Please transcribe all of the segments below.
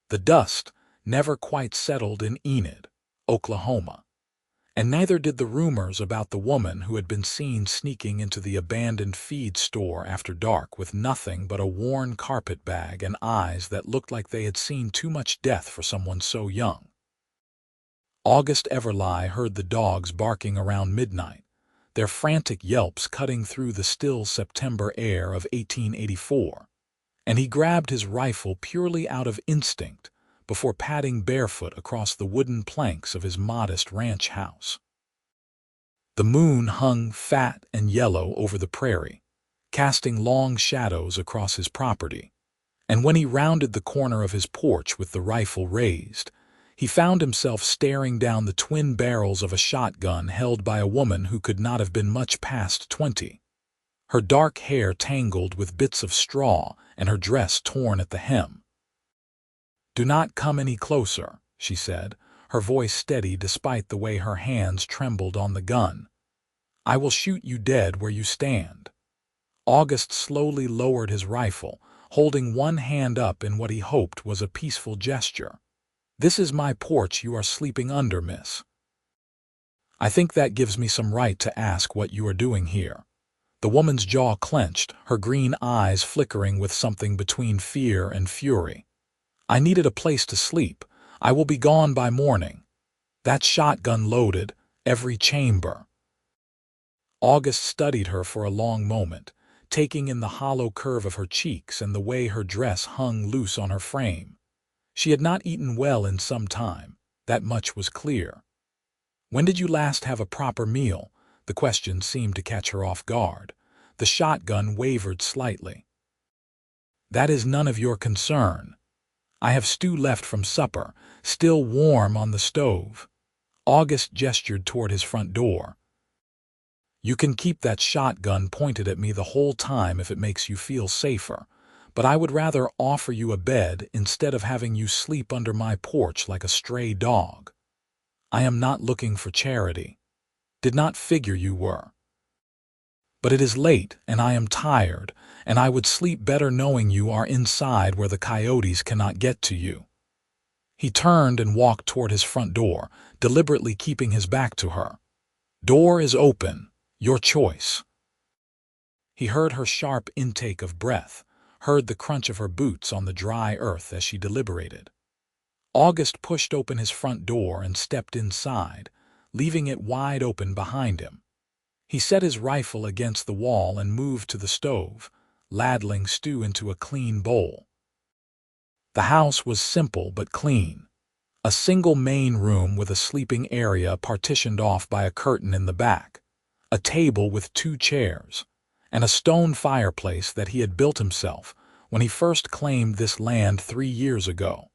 The dust never quite settled in Enid, Oklahoma, and neither did the rumors about the woman who had been seen sneaking into the abandoned feed store after dark with nothing but a worn carpet bag and eyes that looked like they had seen too much death for someone so young. August Everly heard the dogs barking around midnight, their frantic yelps cutting through the still September air of 1884, and he grabbed his rifle purely out of instinct before padding barefoot across the wooden planks of his modest ranch house. The moon hung fat and yellow over the prairie, casting long shadows across his property, and when he rounded the corner of his porch with the rifle raised, he found himself staring down the twin barrels of a shotgun held by a woman who could not have been much past 20. Her dark hair tangled with bits of straw and her dress torn at the hem. "Do not come any closer," she said, her voice steady despite the way her hands trembled on the gun. "I will shoot you dead where you stand." August slowly lowered his rifle, holding one hand up in what he hoped was a peaceful gesture. "This is my porch you are sleeping under, miss. I think that gives me some right to ask what you are doing here." The woman's jaw clenched, her green eyes flickering with something between fear and fury. "I needed a place to sleep. I will be gone by morning. That shotgun loaded, every chamber." August studied her for a long moment, taking in the hollow curve of her cheeks and the way her dress hung loose on her frame. She had not eaten well in some time, that much was clear. "When did you last have a proper meal?" The question seemed to catch her off guard. The shotgun wavered slightly. "That is none of your concern. I have stew left from supper, still warm on the stove." August gestured toward his front door. "You can keep that shotgun pointed at me the whole time if it makes you feel safer, but I would rather offer you a bed instead of having you sleep under my porch like a stray dog. I am not looking for charity. Did not figure you were. But it is late, and I am tired, and I would sleep better knowing you are inside where the coyotes cannot get to you." He turned and walked toward his front door, deliberately keeping his back to her. "Door is open. Your choice." He heard her sharp intake of breath, heard the crunch of her boots on the dry earth as she deliberated. August pushed open his front door and stepped inside, leaving it wide open behind him. He set his rifle against the wall and moved to the stove, ladling stew into a clean bowl. The house was simple but clean. A single main room with a sleeping area partitioned off by a curtain in the back, a table with 2 chairs, and a stone fireplace that he had built himself when he first claimed this land 3 years ago.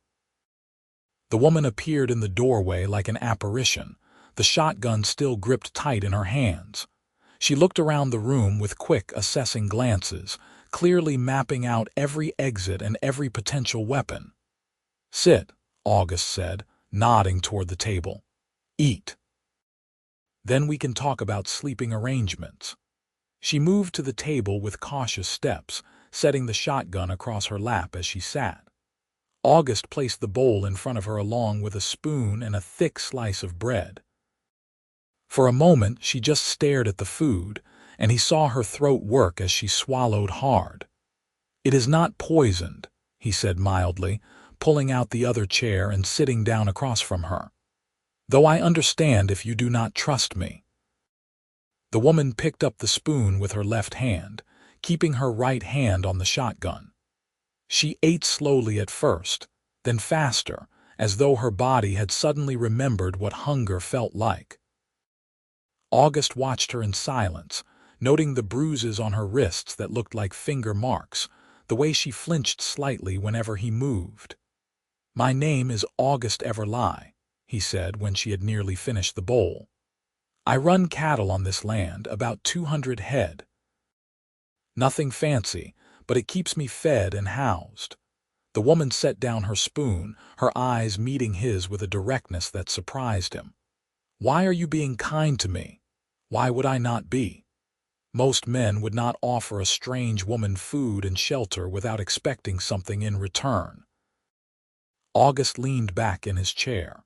The woman appeared in the doorway like an apparition, the shotgun still gripped tight in her hands. She looked around the room with quick, assessing glances, clearly mapping out every exit and every potential weapon. "Sit," August said, nodding toward the table. "Eat. Then we can talk about sleeping arrangements." She moved to the table with cautious steps, setting the shotgun across her lap as she sat. August placed the bowl in front of her along with a spoon and a thick slice of bread. For a moment she just stared at the food, and he saw her throat work as she swallowed hard. "It is not poisoned," he said mildly, pulling out the other chair and sitting down across from her. "Though I understand if you do not trust me." The woman picked up the spoon with her left hand, keeping her right hand on the shotgun. She ate slowly at first, then faster, as though her body had suddenly remembered what hunger felt like. August watched her in silence, noting the bruises on her wrists that looked like finger marks, the way she flinched slightly whenever he moved. "My name is August Everly," he said when she had nearly finished the bowl. "I run cattle on this land, about 200 head. Nothing fancy, but it keeps me fed and housed." The woman set down her spoon, her eyes meeting his with a directness that surprised him. "Why are you being kind to me? Why would I not be? Most men would not offer a strange woman food and shelter without expecting something in return." August leaned back in his chair.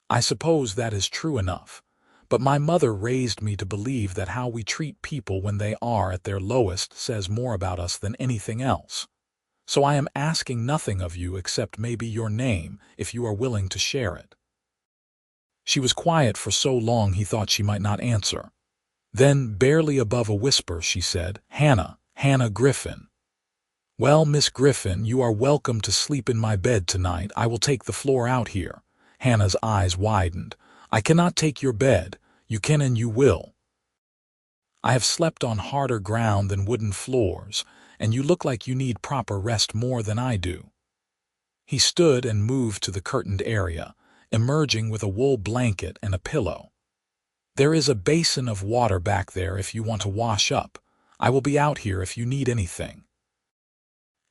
I suppose that is true enough, but my mother raised me to believe that how we treat people when they are at their lowest says more about us than anything else. So I am asking nothing of you except maybe your name, if you are willing to share it." She was quiet for so long he thought she might not answer. Then, barely above a whisper, she said, Hannah Griffin." "Well, Miss Griffin, you are welcome to sleep in my bed tonight. I will take the floor out here." Hannah's eyes widened. "I cannot take your bed. You can and you will. I have slept on harder ground than wooden floors, and you look like you need proper rest more than I do." He stood and moved to the curtained area, emerging with a wool blanket and a pillow. "There is a basin of water back there if you want to wash up. I will be out here if you need anything."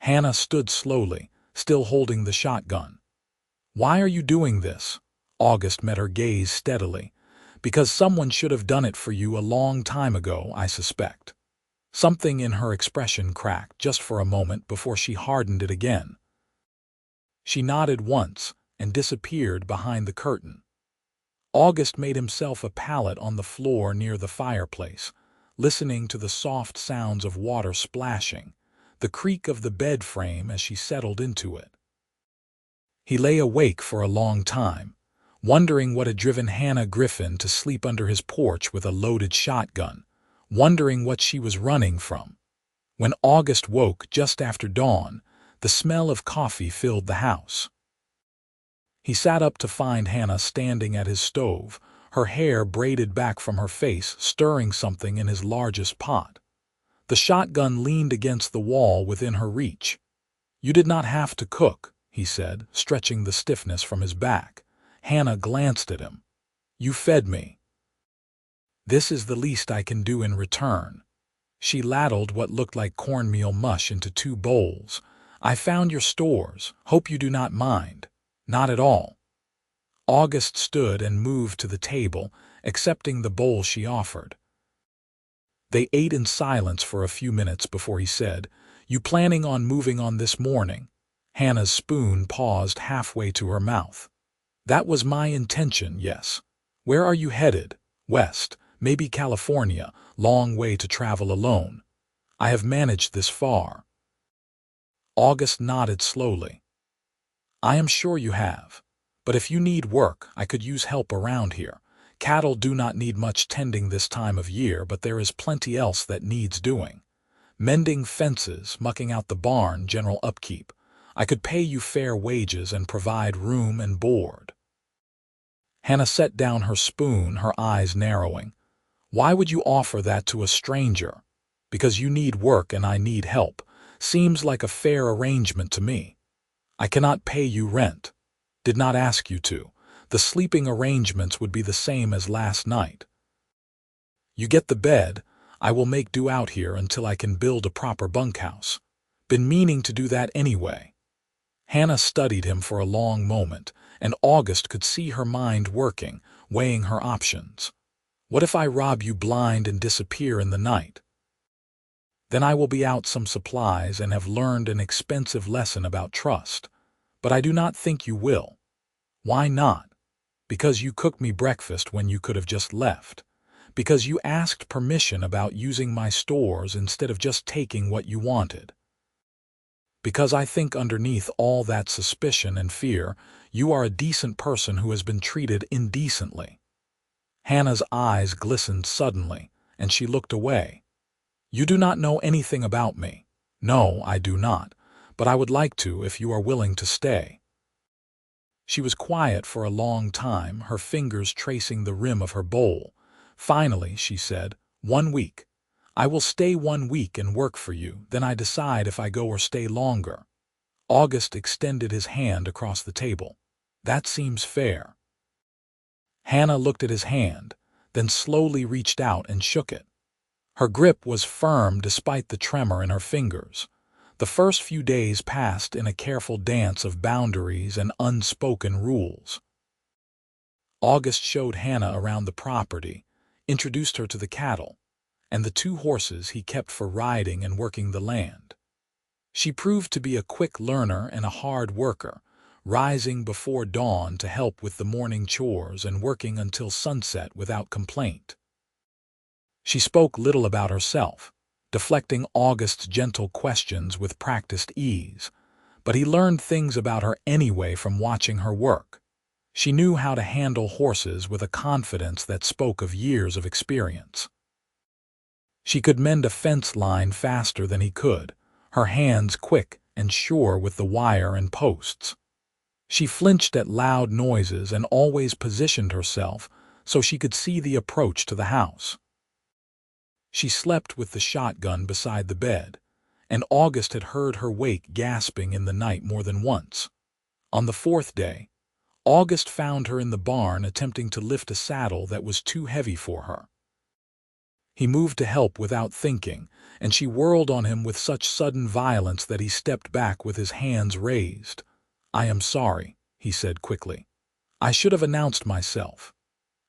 Hannah stood slowly, still holding the shotgun. "Why are you doing this?" August met her gaze steadily. "Because someone should have done it for you a long time ago, I suspect." Something in her expression cracked just for a moment before she hardened it again. She nodded once and disappeared behind the curtain. August made himself a pallet on the floor near the fireplace, listening to the soft sounds of water splashing, the creak of the bed frame as she settled into it. He lay awake for a long time, wondering what had driven Hannah Griffin to sleep under his porch with a loaded shotgun, wondering what she was running from. When August woke just after dawn, the smell of coffee filled the house. He sat up to find Hannah standing at his stove, her hair braided back from her face, stirring something in his largest pot. The shotgun leaned against the wall within her reach. "You did not have to cook," he said, stretching the stiffness from his back. Hannah glanced at him. "You fed me. This is the least I can do in return." She ladled what looked like cornmeal mush into 2 bowls. "I found your stores. Hope you do not mind." "Not at all." August stood and moved to the table, accepting the bowl she offered. They ate in silence for a few minutes before he said, "You planning on moving on this morning?" Hannah's spoon paused halfway to her mouth. "That was my intention, yes." "Where are you headed?" "West, maybe California, long way to travel alone." "I have managed this far." August nodded slowly. "I am sure you have. But if you need work, I could use help around here. Cattle do not need much tending this time of year, but there is plenty else that needs doing. Mending fences, mucking out the barn, general upkeep. I could pay you fair wages and provide room and board." Hannah set down her spoon, her eyes narrowing. "Why would you offer that to a stranger?" "Because you need work and I need help. Seems like a fair arrangement to me." "I cannot pay you rent." "Did not ask you to. The sleeping arrangements would be the same as last night. You get the bed. I will make do out here until I can build a proper bunkhouse. Been meaning to do that anyway." Hannah studied him for a long moment, and August could see her mind working, weighing her options. "What if I rob you blind and disappear in the night? Then I will be out some supplies and have learned an expensive lesson about trust. But I do not think you will." "Why not?" "Because you cooked me breakfast when you could have just left. Because you asked permission about using my stores instead of just taking what you wanted. Because I think underneath all that suspicion and fear, you are a decent person who has been treated indecently." Hannah's eyes glistened suddenly, and she looked away. "You do not know anything about me." "No, I do not, but I would like to if you are willing to stay." She was quiet for a long time, her fingers tracing the rim of her bowl. Finally, she said, "1 week. I will stay 1 week and work for you, then I decide if I go or stay longer." August extended his hand across the table. "That seems fair." Hannah looked at his hand, then slowly reached out and shook it. Her grip was firm despite the tremor in her fingers. The first few days passed in a careful dance of boundaries and unspoken rules. August showed Hannah around the property, introduced her to the cattle, and the 2 horses he kept for riding and working the land. She proved to be a quick learner and a hard worker, rising before dawn to help with the morning chores and working until sunset without complaint. She spoke little about herself, deflecting August's gentle questions with practiced ease, but he learned things about her anyway from watching her work. She knew how to handle horses with a confidence that spoke of years of experience. She could mend a fence line faster than he could, her hands quick and sure with the wire and posts. She flinched at loud noises and always positioned herself so she could see the approach to the house. She slept with the shotgun beside the bed, and August had heard her wake gasping in the night more than once. On the fourth day, August found her in the barn attempting to lift a saddle that was too heavy for her. He moved to help without thinking, and she whirled on him with such sudden violence that he stepped back with his hands raised. "I am sorry," he said quickly. "I should have announced myself."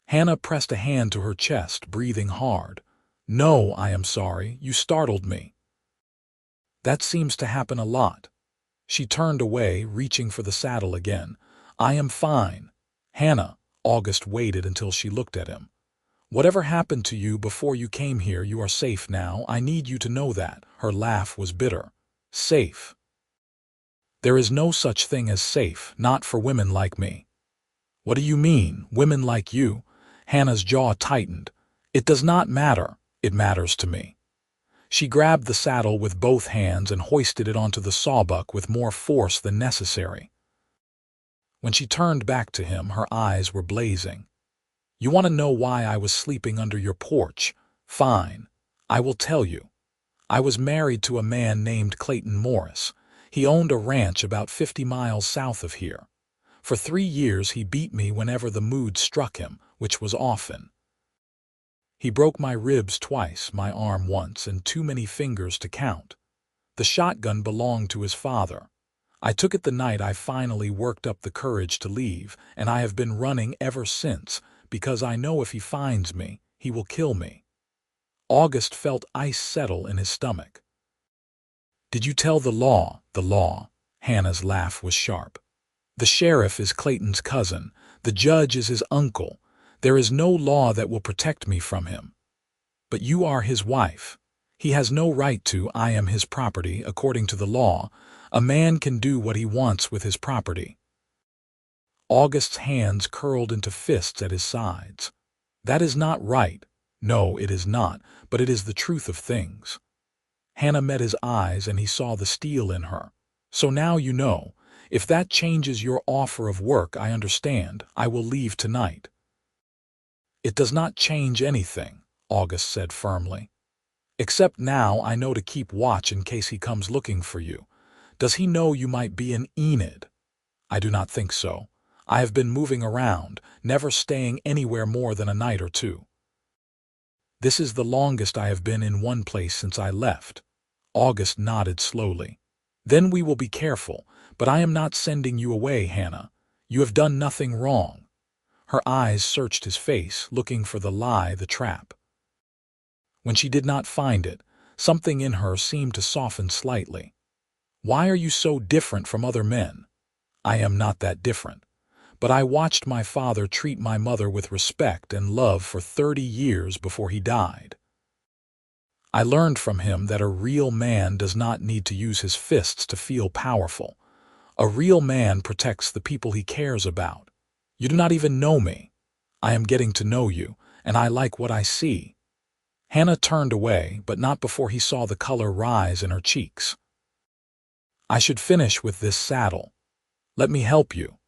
Hannah pressed a hand to her chest, breathing hard. "No, I am sorry. You startled me." "That seems to happen a lot." She turned away, reaching for the saddle again. "I am fine." "Hannah," August waited until she looked at him. "Whatever happened to you before you came here, you are safe now. I need you to know that." Her laugh was bitter. "Safe? There is no such thing as safe, not for women like me." "What do you mean, women like you?" Hannah's jaw tightened. "It does not matter. It matters to me." She grabbed the saddle with both hands and hoisted it onto the sawbuck with more force than necessary. When she turned back to him, her eyes were blazing. "You want to know why I was sleeping under your porch? Fine. I will tell you. I was married to a man named Clayton Morris. He owned a ranch about 50 miles south of here. For 3 years he beat me whenever the mood struck him, which was often. He broke my ribs twice, my arm once, and too many fingers to count. The shotgun belonged to his father. I took it the night I finally worked up the courage to leave, and I have been running ever since, because I know if he finds me, he will kill me." August felt ice settle in his stomach. "Did you tell the law?" "The law?" Hannah's laugh was sharp. "The sheriff is Clayton's cousin. The judge is his uncle. There is no law that will protect me from him. But you are his wife. He has no right to. I am his property, according to the law. A man can do what he wants with his property." August's hands curled into fists at his sides. "That is not right." "No, it is not, but it is the truth of things." Hannah met his eyes and he saw the steel in her. "So now you know. If that changes your offer of work, I understand. I will leave tonight." "It does not change anything," August said firmly. "Except now I know to keep watch in case he comes looking for you. Does he know you might be in Enid?" "I do not think so. I have been moving around, never staying anywhere more than a night or two. This is the longest I have been in one place since I left." August nodded slowly. "Then we will be careful, but I am not sending you away, Hannah. You have done nothing wrong." Her eyes searched his face, looking for the lie, the trap. When she did not find it, something in her seemed to soften slightly. "Why are you so different from other men?" "I am not that different. But I watched my father treat my mother with respect and love for 30 years before he died. I learned from him that a real man does not need to use his fists to feel powerful. A real man protects the people he cares about. You do not even know me. I am getting to know you, and I like what I see." Hannah turned away, but not before he saw the color rise in her cheeks. "I should finish with this saddle. Let me help you."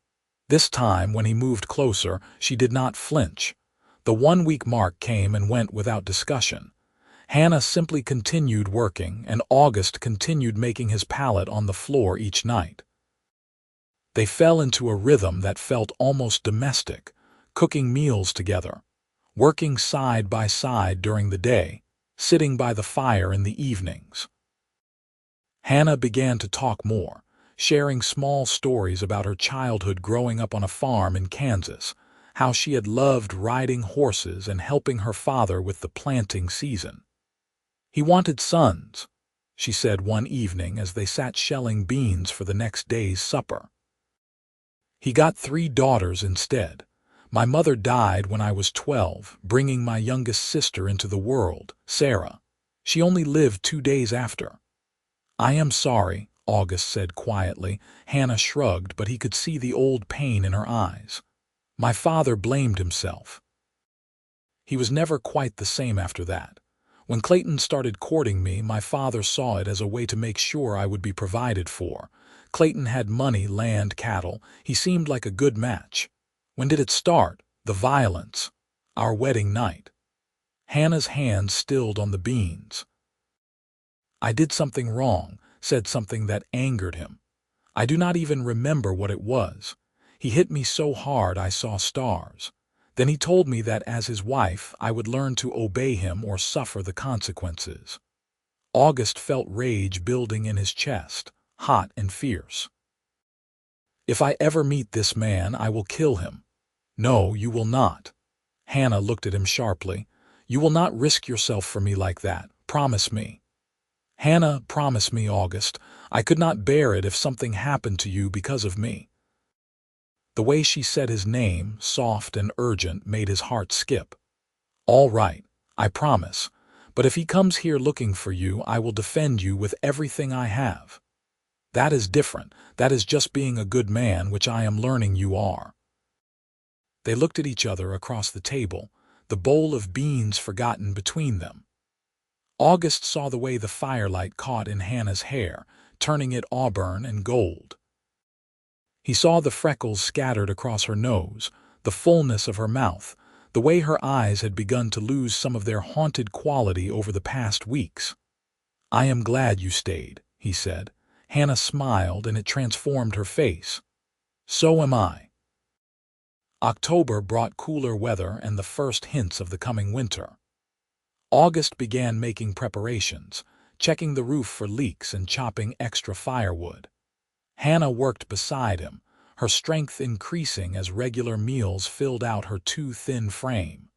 This time, when he moved closer, she did not flinch. The 1-week mark came and went without discussion. Hannah simply continued working, and August continued making his pallet on the floor each night. They fell into a rhythm that felt almost domestic, cooking meals together, working side by side during the day, sitting by the fire in the evenings. Hannah began to talk more, sharing small stories about her childhood growing up on a farm in Kansas, how she had loved riding horses and helping her father with the planting season. "He wanted sons," she said one evening as they sat shelling beans for the next day's supper. He got 3 daughters instead. My mother died when I was 12, bringing my youngest sister into the world, Sarah. She only lived 2 days after. I am sorry, August said quietly. Hannah shrugged, but he could see the old pain in her eyes. My father blamed himself. He was never quite the same after that. When Clayton started courting me, my father saw it as a way to make sure I would be provided for. Clayton had money, land, cattle. He seemed like a good match. When did it start? The violence. Our wedding night. Hannah's hand stilled on the beans. I did something wrong, said something that angered him. I do not even remember what it was. He hit me so hard I saw stars. Then he told me that as his wife, I would learn to obey him or suffer the consequences. August felt rage building in his chest, hot and fierce. If I ever meet this man, I will kill him. No, you will not. Hannah looked at him sharply. You will not risk yourself for me like that. Promise me. Hannah, promise me, August. I could not bear it if something happened to you because of me. The way she said his name, soft and urgent, made his heart skip. All right, I promise. But if he comes here looking for you, I will defend you with everything I have. That is different. That is just being a good man, which I am learning you are. They looked at each other across the table, the bowl of beans forgotten between them. August saw the way the firelight caught in Hannah's hair, turning it auburn and gold. He saw the freckles scattered across her nose, the fullness of her mouth, the way her eyes had begun to lose some of their haunted quality over the past weeks. I am glad you stayed, he said. Hannah smiled, and it transformed her face. So am I. October brought cooler weather and the first hints of the coming winter. August began making preparations, checking the roof for leaks and chopping extra firewood. Hannah worked beside him, her strength increasing as regular meals filled out her too thin frame.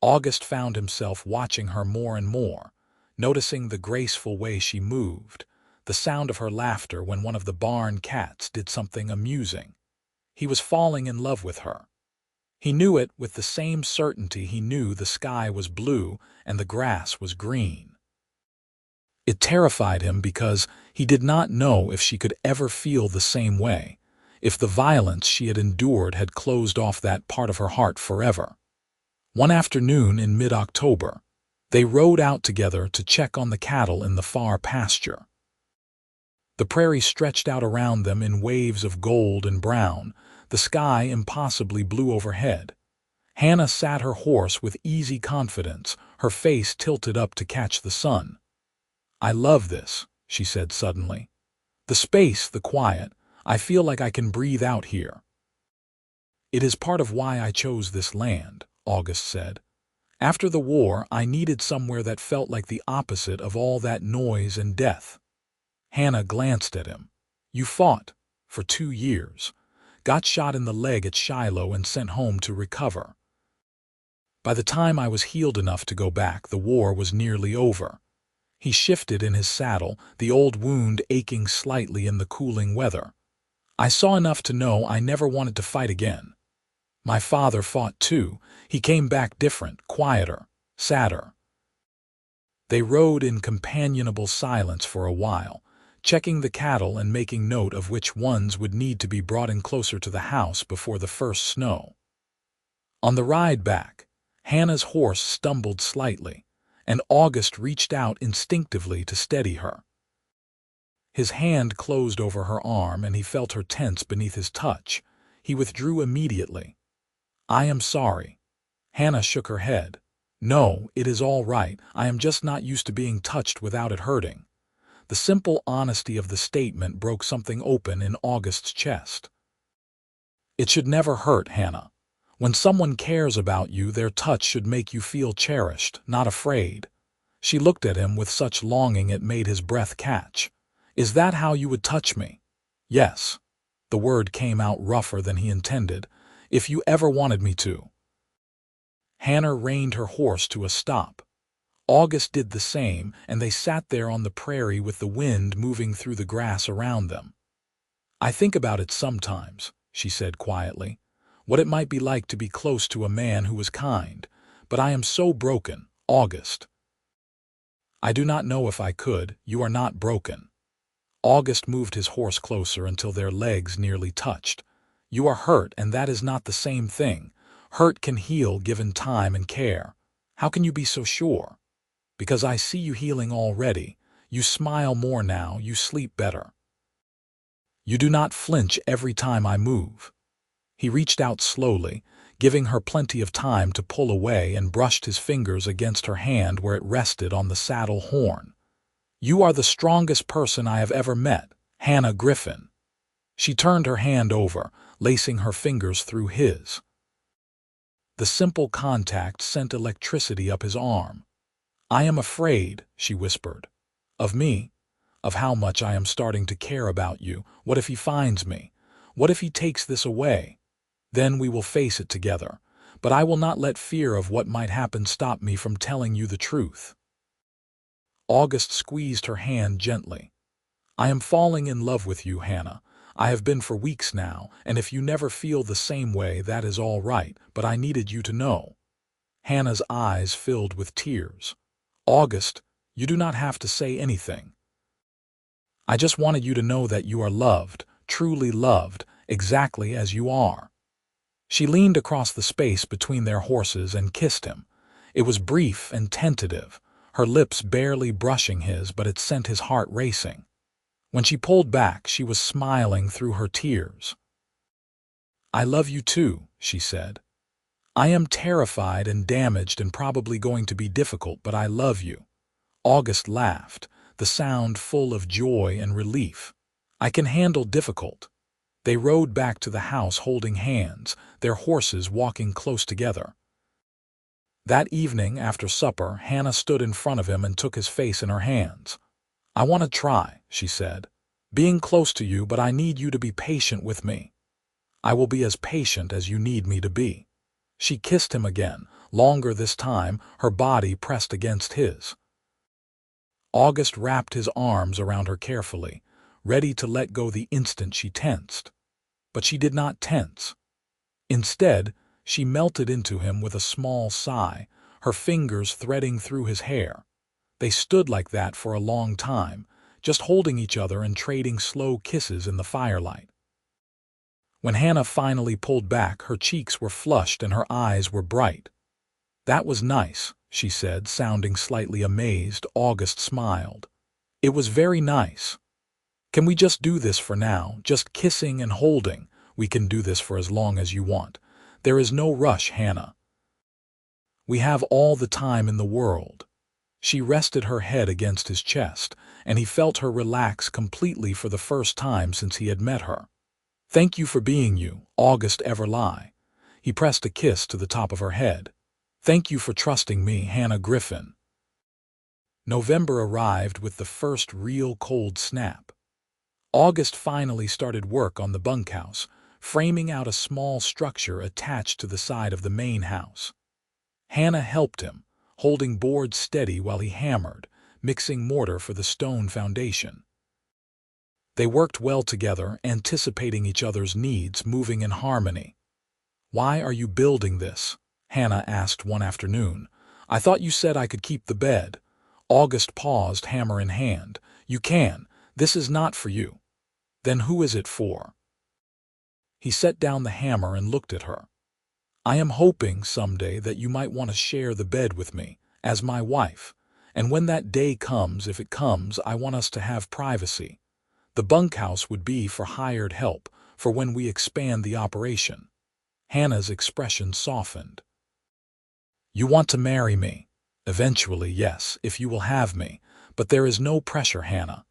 August found himself watching her more and more, noticing the graceful way she moved, the sound of her laughter when one of the barn cats did something amusing. He was falling in love with her. He knew it with the same certainty he knew the sky was blue and the grass was green. It terrified him because he did not know if she could ever feel the same way, if the violence she had endured had closed off that part of her heart forever. One afternoon in mid-October, they rode out together to check on the cattle in the far pasture. The prairie stretched out around them in waves of gold and brown, the sky impossibly blue overhead. Hannah sat her horse with easy confidence, her face tilted up to catch the sun. I love this, she said suddenly. The space, the quiet, I feel like I can breathe out here. It is part of why I chose this land, August said. After the war, I needed somewhere that felt like the opposite of all that noise and death. Hannah glanced at him. You fought for 2 years, got shot in the leg at Shiloh and sent home to recover. By the time I was healed enough to go back, the war was nearly over. He shifted in his saddle, the old wound aching slightly in the cooling weather. I saw enough to know I never wanted to fight again. My father fought too. He came back different, quieter, sadder. They rode in companionable silence for a while, checking the cattle and making note of which ones would need to be brought in closer to the house before the first snow. On the ride back, Hannah's horse stumbled slightly, and August reached out instinctively to steady her. His hand closed over her arm and he felt her tense beneath his touch. He withdrew immediately. I am sorry. Hannah shook her head. No, it is all right. I am just not used to being touched without it hurting. The simple honesty of the statement broke something open in August's chest. It should never hurt, Hannah. When someone cares about you, their touch should make you feel cherished, not afraid. She looked at him with such longing it made his breath catch. Is that how you would touch me? Yes. The word came out rougher than he intended. If you ever wanted me to. Hannah reined her horse to a stop. August did the same, and they sat there on the prairie with the wind moving through the grass around them. I think about it sometimes, she said quietly, what it might be like to be close to a man who was kind, but I am so broken, August. I do not know if I could. You are not broken. August moved his horse closer until their legs nearly touched. You are hurt, and that is not the same thing. Hurt can heal given time and care. How can you be so sure? Because I see you healing already. You smile more now, you sleep better. You do not flinch every time I move. He reached out slowly, giving her plenty of time to pull away, and brushed his fingers against her hand where it rested on the saddle horn. You are the strongest person I have ever met, Hannah Griffin. She turned her hand over, lacing her fingers through his. The simple contact sent electricity up his arm. I am afraid, she whispered. Of me? Of how much I am starting to care about you. What if he finds me? What if he takes this away? Then we will face it together. But I will not let fear of what might happen stop me from telling you the truth. August squeezed her hand gently. I am falling in love with you, Hannah. I have been for weeks now, and if you never feel the same way, that is all right, but I needed you to know. Hannah's eyes filled with tears. August, you do not have to say anything. I just wanted you to know that you are loved, truly loved, exactly as you are. She leaned across the space between their horses and kissed him. It was brief and tentative, her lips barely brushing his, but it sent his heart racing. When she pulled back, she was smiling through her tears. I love you too, she said. I am terrified and damaged and probably going to be difficult, but I love you. August laughed, the sound full of joy and relief. I can handle difficult. They rode back to the house holding hands, their horses walking close together. That evening, after supper, Hannah stood in front of him and took his face in her hands. I want to try, she said, being close to you, but I need you to be patient with me. I will be as patient as you need me to be. She kissed him again, longer this time, her body pressed against his. August wrapped his arms around her carefully, ready to let go the instant she tensed. But she did not tense. Instead, she melted into him with a small sigh, her fingers threading through his hair. They stood like that for a long time, just holding each other and trading slow kisses in the firelight. When Hannah finally pulled back, her cheeks were flushed and her eyes were bright. That was nice, she said, sounding slightly amazed. August smiled. It was very nice. Can we just do this for now, just kissing and holding? We can do this for as long as you want. There is no rush, Hannah. We have all the time in the world. She rested her head against his chest, and he felt her relax completely for the first time since he had met her. Thank you for being you, August Everlie. He pressed a kiss to the top of her head. Thank you for trusting me, Hannah Griffin. November arrived with the first real cold snap. August finally started work on the bunkhouse, framing out a small structure attached to the side of the main house. Hannah helped him, holding boards steady while he hammered, mixing mortar for the stone foundation. They worked well together, anticipating each other's needs, moving in harmony. Why are you building this? Hannah asked one afternoon. I thought you said I could keep the bed. August paused, hammer in hand. You can. This is not for you. Then who is it for? He set down the hammer and looked at her. I am hoping someday that you might want to share the bed with me, as my wife. And when that day comes, if it comes, I want us to have privacy. The bunkhouse would be for hired help, for when we expand the operation. Hannah's expression softened. You want to marry me? Eventually, yes, if you will have me. But there is no pressure, Hannah.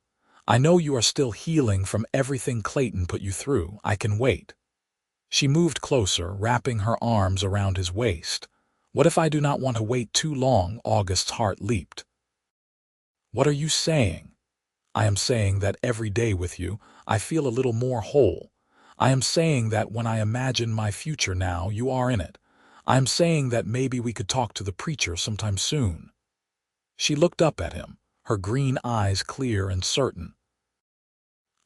I know you are still healing from everything Clayton put you through. I can wait. She moved closer, wrapping her arms around his waist. What if I do not want to wait too long? August's heart leaped. What are you saying? I am saying that every day with you, I feel a little more whole. I am saying that when I imagine my future now, you are in it. I am saying that maybe we could talk to the preacher sometime soon. She looked up at him, her green eyes clear and certain.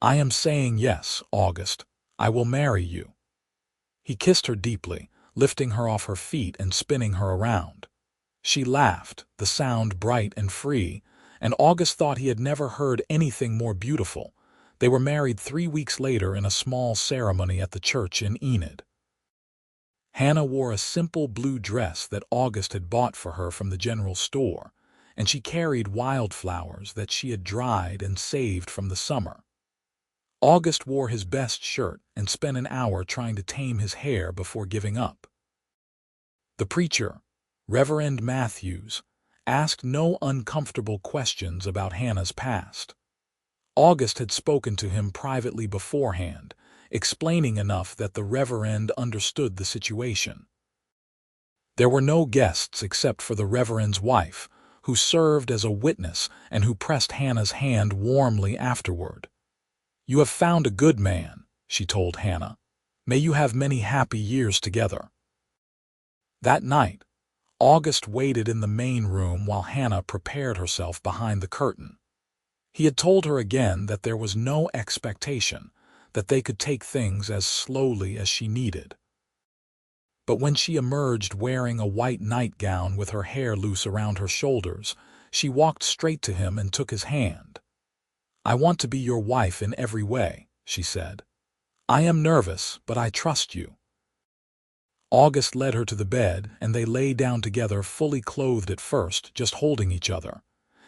I am saying yes, August. I will marry you. He kissed her deeply, lifting her off her feet and spinning her around. She laughed, the sound bright and free, and August thought he had never heard anything more beautiful. They were married 3 weeks later in a small ceremony at the church in Enid. Hannah wore a simple blue dress that August had bought for her from the general store, and she carried wildflowers that she had dried and saved from the summer. August wore his best shirt and spent an hour trying to tame his hair before giving up. The preacher, Reverend Matthews, asked no uncomfortable questions about Hannah's past. August had spoken to him privately beforehand, explaining enough that the Reverend understood the situation. There were no guests except for the Reverend's wife, who served as a witness and who pressed Hannah's hand warmly afterward. "You have found a good man," she told Hannah. "May you have many happy years together." That night, August waited in the main room while Hannah prepared herself behind the curtain. He had told her again that there was no expectation, that they could take things as slowly as she needed. But when she emerged wearing a white nightgown with her hair loose around her shoulders, she walked straight to him and took his hand. "I want to be your wife in every way," she said. "I am nervous, but I trust you." August led her to the bed, and they lay down together, fully clothed at first, just holding each other.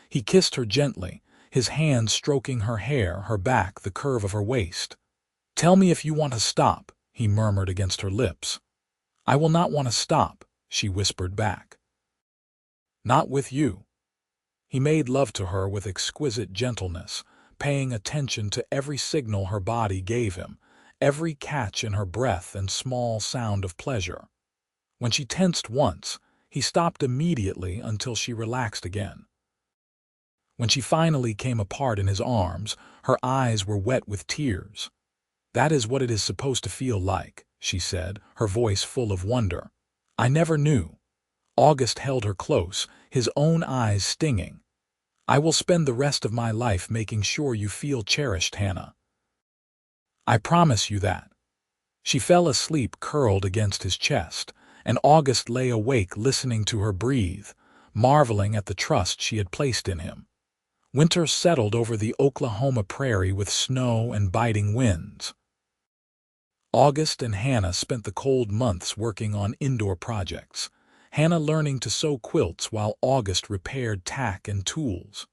He kissed her gently, his hand stroking her hair, her back, the curve of her waist. "Tell me if you want to stop," he murmured against her lips. "I will not want to stop," she whispered back. "Not with you." He made love to her with exquisite gentleness, paying attention to every signal her body gave him, every catch in her breath and small sound of pleasure. When she tensed once, he stopped immediately until she relaxed again. When she finally came apart in his arms, her eyes were wet with tears. "That is what it is supposed to feel like," she said, her voice full of wonder. "I never knew." August held her close, his own eyes stinging. "I will spend the rest of my life making sure you feel cherished, Hannah. I promise you that." She fell asleep curled against his chest, and August lay awake listening to her breathe, marveling at the trust she had placed in him. Winter settled over the Oklahoma prairie with snow and biting winds. August and Hannah spent the cold months working on indoor projects, Hannah learning to sew quilts while August repaired tack and tools.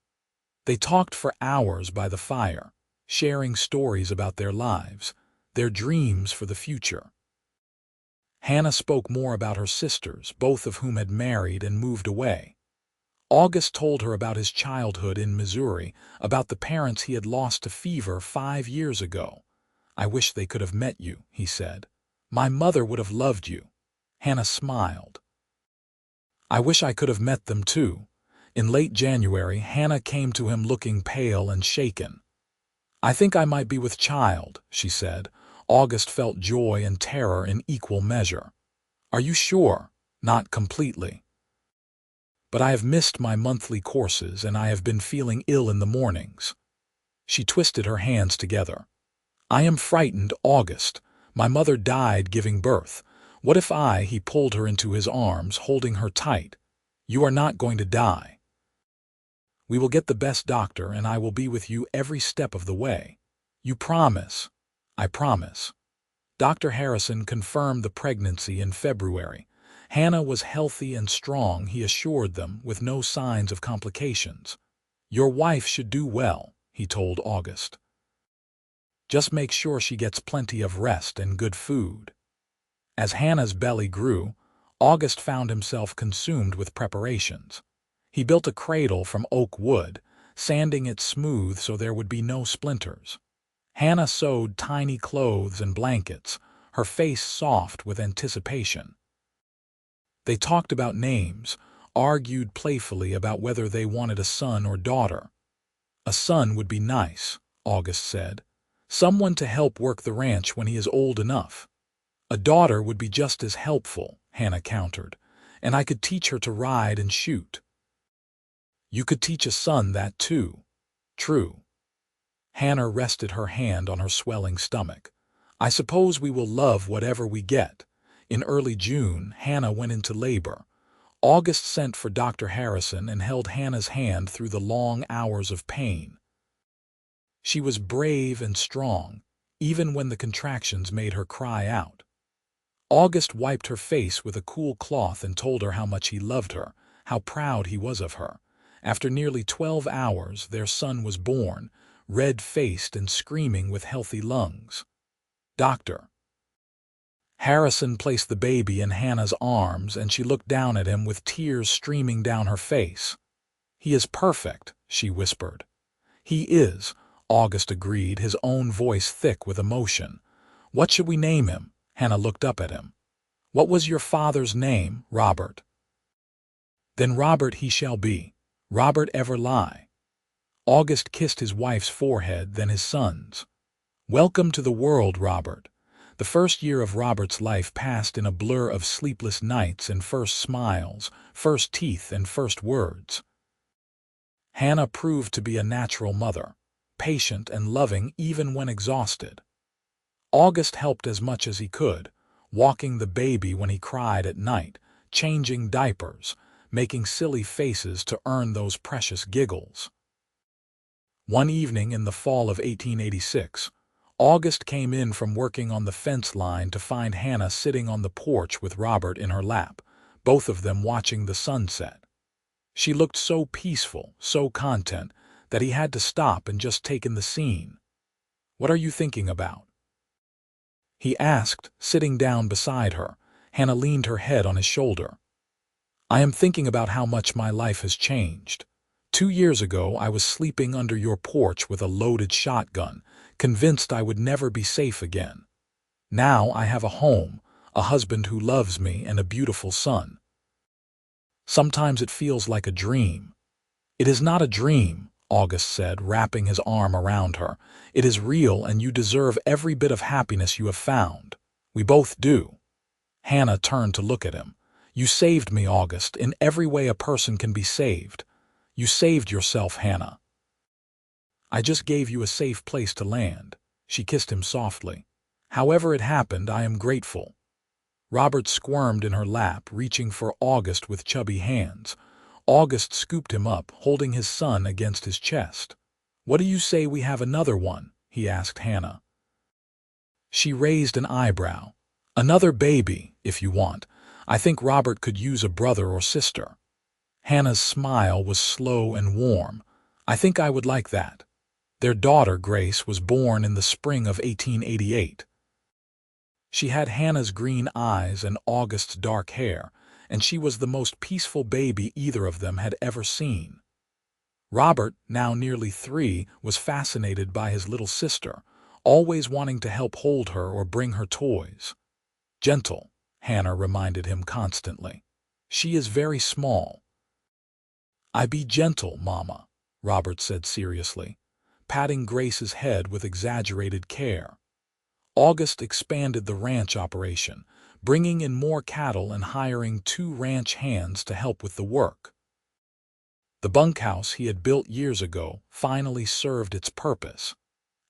They talked for hours by the fire, sharing stories about their lives, their dreams for the future. Hannah spoke more about her sisters, both of whom had married and moved away. August told her about his childhood in Missouri, about the parents he had lost to fever 5 years ago. "I wish they could have met you," he said. "My mother would have loved you." Hannah smiled. "I wish I could have met them too." In late January, Hannah came to him looking pale and shaken. "I think I might be with child," she said. August felt joy and terror in equal measure. "Are you sure?" "Not completely. But I have missed my monthly courses and I have been feeling ill in the mornings." She twisted her hands together. "I am frightened, August. My mother died giving birth. What if he pulled her into his arms, holding her tight. "You are not going to die. We will get the best doctor and I will be with you every step of the way. You promise?" "I promise." Dr. Harrison confirmed the pregnancy in February. Hannah was healthy and strong, he assured them, with no signs of complications. "Your wife should do well," he told August. "Just make sure she gets plenty of rest and good food." As Hannah's belly grew, August found himself consumed with preparations. He built a cradle from oak wood, sanding it smooth so there would be no splinters. Hannah sewed tiny clothes and blankets, her face soft with anticipation. They talked about names, argued playfully about whether they wanted a son or daughter. "A son would be nice," August said. "Someone to help work the ranch when he is old enough." "A daughter would be just as helpful," Hannah countered, "and I could teach her to ride and shoot." "You could teach a son that too." "True." Hannah rested her hand on her swelling stomach. I suppose we will love whatever we get. In early June, Hannah went into labor. August sent for Dr. Harrison and held Hannah's hand through the long hours of pain. She was brave and strong, even when the contractions made her cry out. August wiped her face with a cool cloth and told her how much he loved her, how proud he was of her. After nearly 12 hours, their son was born, red-faced and screaming with healthy lungs. Dr. Harrison placed the baby in Hannah's arms, and she looked down at him with tears streaming down her face. "He is perfect," she whispered. "He is," August agreed, his own voice thick with emotion. "What should we name him?" Hannah looked up at him. "What was your father's name?" "Robert." "Then Robert he shall be. Robert ever lie." August kissed his wife's forehead, then his son's. "Welcome to the world, Robert." The first year of Robert's life passed in a blur of sleepless nights and first smiles, first teeth and first words. Hannah proved to be a natural mother, patient and loving even when exhausted. August helped as much as he could, walking the baby when he cried at night, changing diapers, making silly faces to earn those precious giggles. One evening in the fall of 1886, August came in from working on the fence line to find Hannah sitting on the porch with Robert in her lap, both of them watching the sunset. She looked so peaceful, so content, that he had to stop and just take in the scene. "What are you thinking about?" he asked, sitting down beside her. Hannah leaned her head on his shoulder. "I am thinking about how much my life has changed. 2 years ago, I was sleeping under your porch with a loaded shotgun, convinced I would never be safe again. Now I have a home, a husband who loves me, and a beautiful son. Sometimes it feels like a dream." "It is not a dream," August said, wrapping his arm around her. "It is real, and you deserve every bit of happiness you have found. We both do." Hannah turned to look at him. "You saved me, August, in every way a person can be saved. You saved yourself, Hannah. I just gave you a safe place to land." She kissed him softly. "However it happened, I am grateful." Robert squirmed in her lap, reaching for August with chubby hands. August scooped him up, holding his son against his chest. "What do you say we have another one?" he asked Hannah. She raised an eyebrow. "Another baby, if you want. I think Robert could use a brother or sister." Hannah's smile was slow and warm. "I think I would like that." Their daughter, Grace, was born in the spring of 1888. She had Hannah's green eyes and August's dark hair, and she was the most peaceful baby either of them had ever seen. Robert, now nearly 3, was fascinated by his little sister, always wanting to help hold her or bring her toys. "Gentle," Hannah reminded him constantly. "She is very small." "I be gentle, Mama," Robert said seriously, patting Grace's head with exaggerated care. August expanded the ranch operation, bringing in more cattle and hiring 2 ranch hands to help with the work. The bunkhouse he had built years ago finally served its purpose,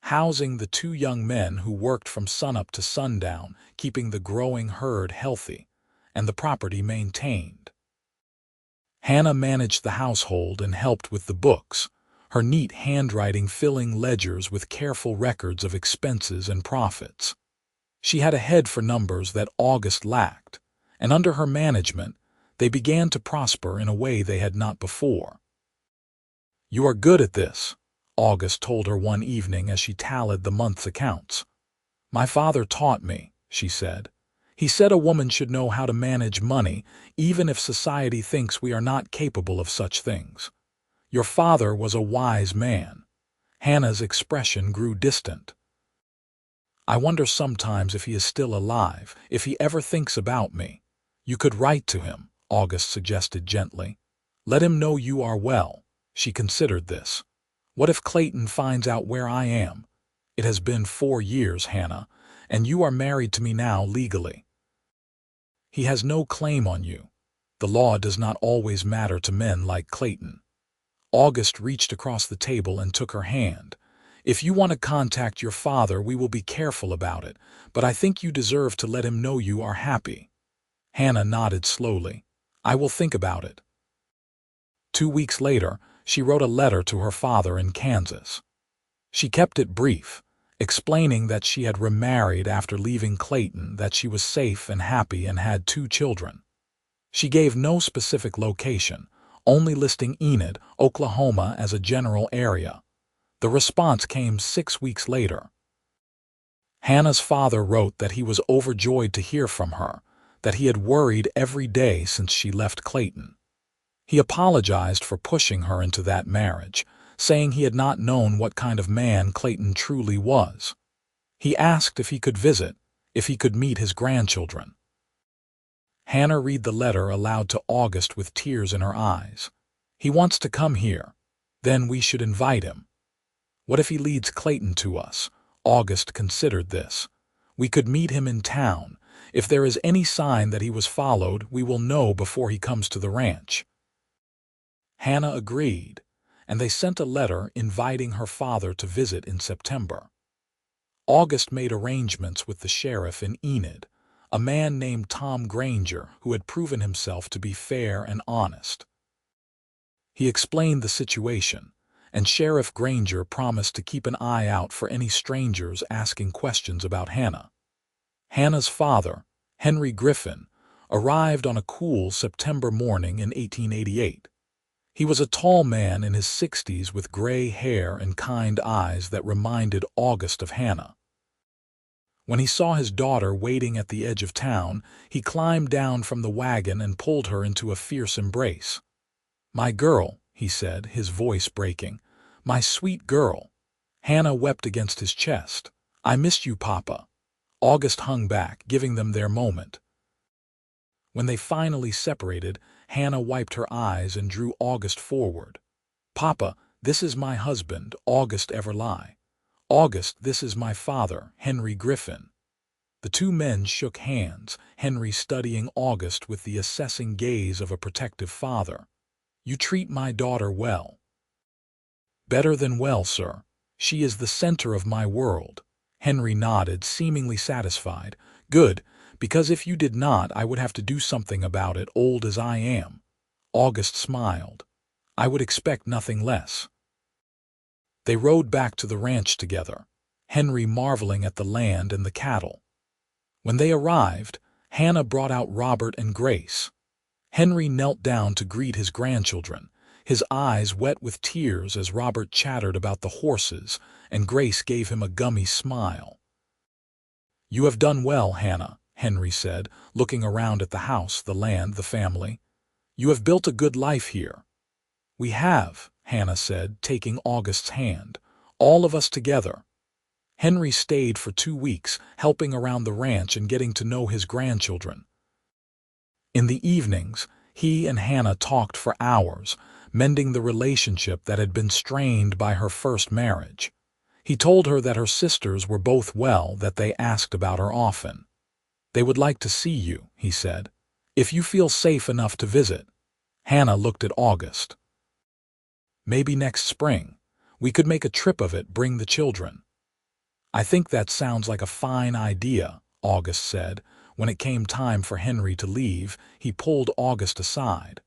housing the 2 young men who worked from sunup to sundown, keeping the growing herd healthy and the property maintained. Hannah managed the household and helped with the books, her neat handwriting filling ledgers with careful records of expenses and profits. She had a head for numbers that August lacked, and under her management, they began to prosper in a way they had not before. "You are good at this," August told her one evening as she tallied the month's accounts. "My father taught me," she said. "He said a woman should know how to manage money, even if society thinks we are not capable of such things. Your father was a wise man." Hannah's expression grew distant. "I wonder sometimes if he is still alive, if he ever thinks about me." "You could write to him," August suggested gently. "Let him know you are well." She considered this. "What if Clayton finds out where I am? It has been 4 years, Hannah, and you are married to me now legally. He has no claim on you. The law does not always matter to men like Clayton." August reached across the table and took her hand. If you want to contact your father, we will be careful about it, but I think you deserve to let him know you are happy." Hannah nodded slowly. "I will think about it." 2 weeks later, she wrote a letter to her father in Kansas. She kept it brief, explaining that she had remarried after leaving Clayton, that she was safe and happy and had 2 children. She gave no specific location, only listing Enid, Oklahoma as a general area. The response came 6 weeks later. Hannah's father wrote that he was overjoyed to hear from her, that he had worried every day since she left Clayton. He apologized for pushing her into that marriage, saying he had not known what kind of man Clayton truly was. He asked if he could visit, if he could meet his grandchildren. Hannah read the letter aloud to August with tears in her eyes. "He wants to come here. Then we should invite him. What if he leads Clayton to us?" August considered this. "We could meet him in town. If there is any sign that he was followed, we will know before he comes to the ranch." Hannah agreed, and they sent a letter inviting her father to visit in September. August made arrangements with the sheriff in Enid, a man named Tom Granger who had proven himself to be fair and honest. He explained the situation, and Sheriff Granger promised to keep an eye out for any strangers asking questions about Hannah. Hannah's father, Henry Griffin, arrived on a cool September morning in 1888. He was a tall man in his 60s with gray hair and kind eyes that reminded August of Hannah. When he saw his daughter waiting at the edge of town, he climbed down from the wagon and pulled her into a fierce embrace. "My girl," he said, his voice breaking. "My sweet girl." Hannah wept against his chest. "I missed you, Papa." August hung back, giving them their moment. When they finally separated, Hannah wiped her eyes and drew August forward. "Papa, this is my husband, August Everlie. August, this is my father, Henry Griffin." The two men shook hands, Henry studying August with the assessing gaze of a protective father. "You treat my daughter well." "Better than well, sir. She is the center of my world." Henry nodded, seemingly satisfied. "Good, because if you did not, I would have to do something about it, old as I am." August smiled. "I would expect nothing less." They rode back to the ranch together, Henry marveling at the land and the cattle. When they arrived, Hannah brought out Robert and Grace. Henry knelt down to greet his grandchildren, his eyes wet with tears as Robert chattered about the horses, and Grace gave him a gummy smile. "You have done well, Hannah," Henry said, looking around at the house, the land, the family. "You have built a good life here." "We have," Hannah said, taking August's hand. "All of us together." Henry stayed for 2 weeks, helping around the ranch and getting to know his grandchildren. In the evenings, he and Hannah talked for hours, mending the relationship that had been strained by her first marriage. He told her that her sisters were both well, that they asked about her often. "They would like to see you," he said, "if you feel safe enough to visit." Hannah looked at August. "Maybe next spring. We could make a trip of it, bring the children." "I think that sounds like a fine idea," August said. When it came time for Henry to leave, he pulled August aside.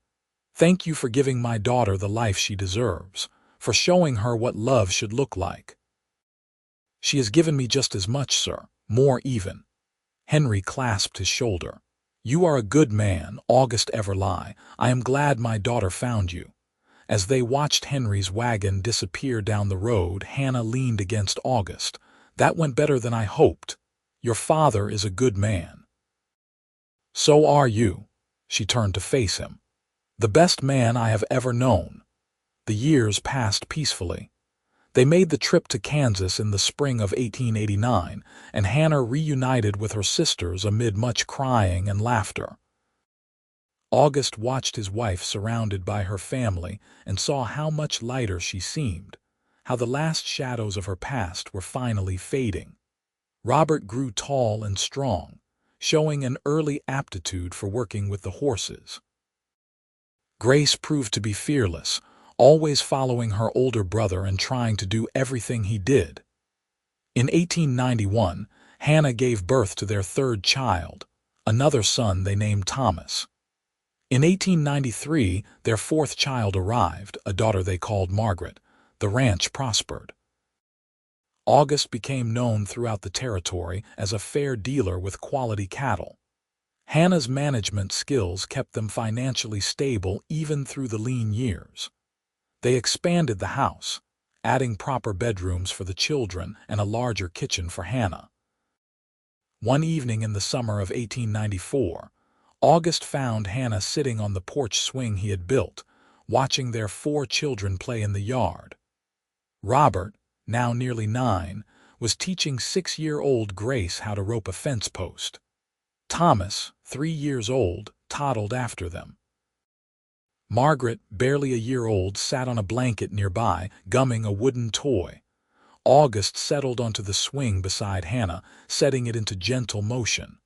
"Thank you for giving my daughter the life she deserves, for showing her what love should look like." "She has given me just as much, sir, more even." Henry clasped his shoulder. "You are a good man, August Everlie. I am glad my daughter found you." As they watched Henry's wagon disappear down the road, Hannah leaned against August. "That went better than I hoped. Your father is a good man." "So are you." She turned to face him. "The best man I have ever known." The years passed peacefully. They made the trip to Kansas in the spring of 1889, and Hannah reunited with her sisters amid much crying and laughter. August watched his wife surrounded by her family and saw how much lighter she seemed, how the last shadows of her past were finally fading. Robert grew tall and strong, showing an early aptitude for working with the horses. Grace proved to be fearless, always following her older brother and trying to do everything he did. In 1891, Hannah gave birth to their third child, another son they named Thomas. In 1893, their fourth child arrived, a daughter they called Margaret. The ranch prospered. August became known throughout the territory as a fair dealer with quality cattle. Hannah's management skills kept them financially stable even through the lean years. They expanded the house, adding proper bedrooms for the children and a larger kitchen for Hannah. One evening in the summer of 1894, August found Hannah sitting on the porch swing he had built, watching their 4 children play in the yard. Robert, now nearly 9, was teaching 6-year-old Grace how to rope a fence post. Thomas, 3 years old, toddled after them. Margaret, barely a year old, sat on a blanket nearby, gumming a wooden toy. August settled onto the swing beside Hannah, setting it into gentle motion.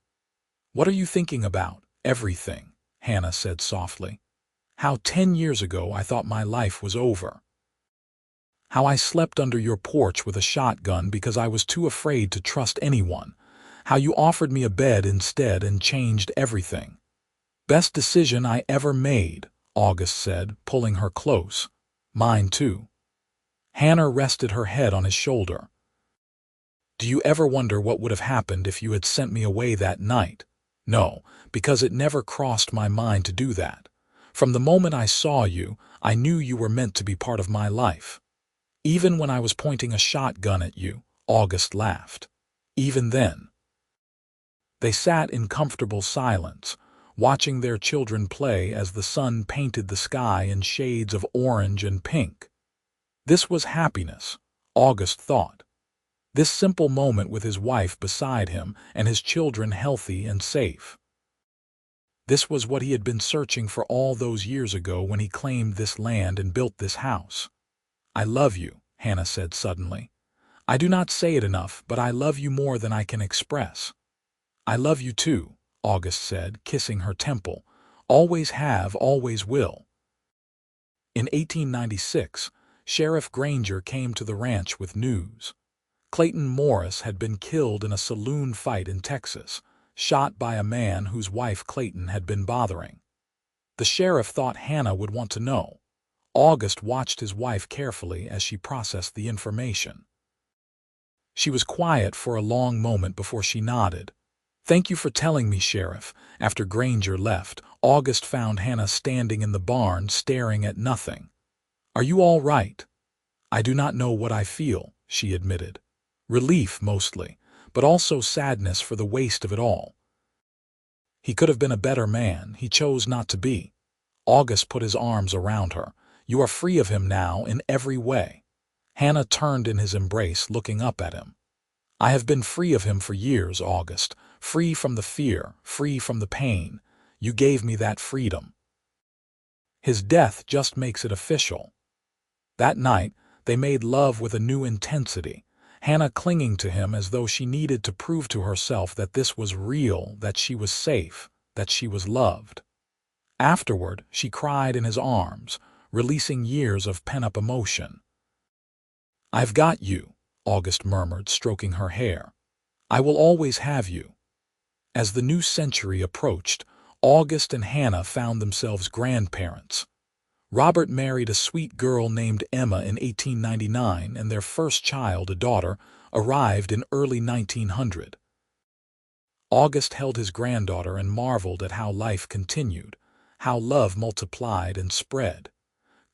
"What are you thinking about?" "Everything," Hannah said softly. "How 10 years ago I thought my life was over. How I slept under your porch with a shotgun because I was too afraid to trust anyone. How you offered me a bed instead and changed everything." "Best decision I ever made," August said, pulling her close. "Mine too." Hannah rested her head on his shoulder. "Do you ever wonder what would have happened if you had sent me away that night?" "No, because it never crossed my mind to do that. From the moment I saw you, I knew you were meant to be part of my life. Even when I was pointing a shotgun at you," August laughed. "Even then." They sat in comfortable silence, watching their children play as the sun painted the sky in shades of orange and pink. This was happiness, August thought. This simple moment with his wife beside him and his children healthy and safe. This was what he had been searching for all those years ago when he claimed this land and built this house. "I love you," Hannah said suddenly. "I do not say it enough, but I love you more than I can express." "I love you too," August said, kissing her temple. "Always have, always will." In 1896, Sheriff Granger came to the ranch with news. Clayton Morris had been killed in a saloon fight in Texas, shot by a man whose wife Clayton had been bothering. The sheriff thought Hannah would want to know. August watched his wife carefully as she processed the information. She was quiet for a long moment before she nodded. "Thank you for telling me, Sheriff." After Granger left, August found Hannah standing in the barn staring at nothing. "Are you all right?" "I do not know what I feel," she admitted. "Relief, mostly, but also sadness for the waste of it all. He could have been a better man. He chose not to be." August put his arms around her. "You are free of him now in every way." Hannah turned in his embrace, looking up at him. "I have been free of him for years, August. Free from the fear, free from the pain. You gave me that freedom. His death just makes it official." That night, they made love with a new intensity, Hannah clinging to him as though she needed to prove to herself that this was real, that she was safe, that she was loved. Afterward, she cried in his arms, releasing years of pent-up emotion. "I've got you," August murmured, stroking her hair. "I will always have you." As the new century approached, August and Hannah found themselves grandparents. Robert married a sweet girl named Emma in 1899, and their first child, a daughter, arrived in early 1900. August held his granddaughter and marveled at how life continued, how love multiplied and spread.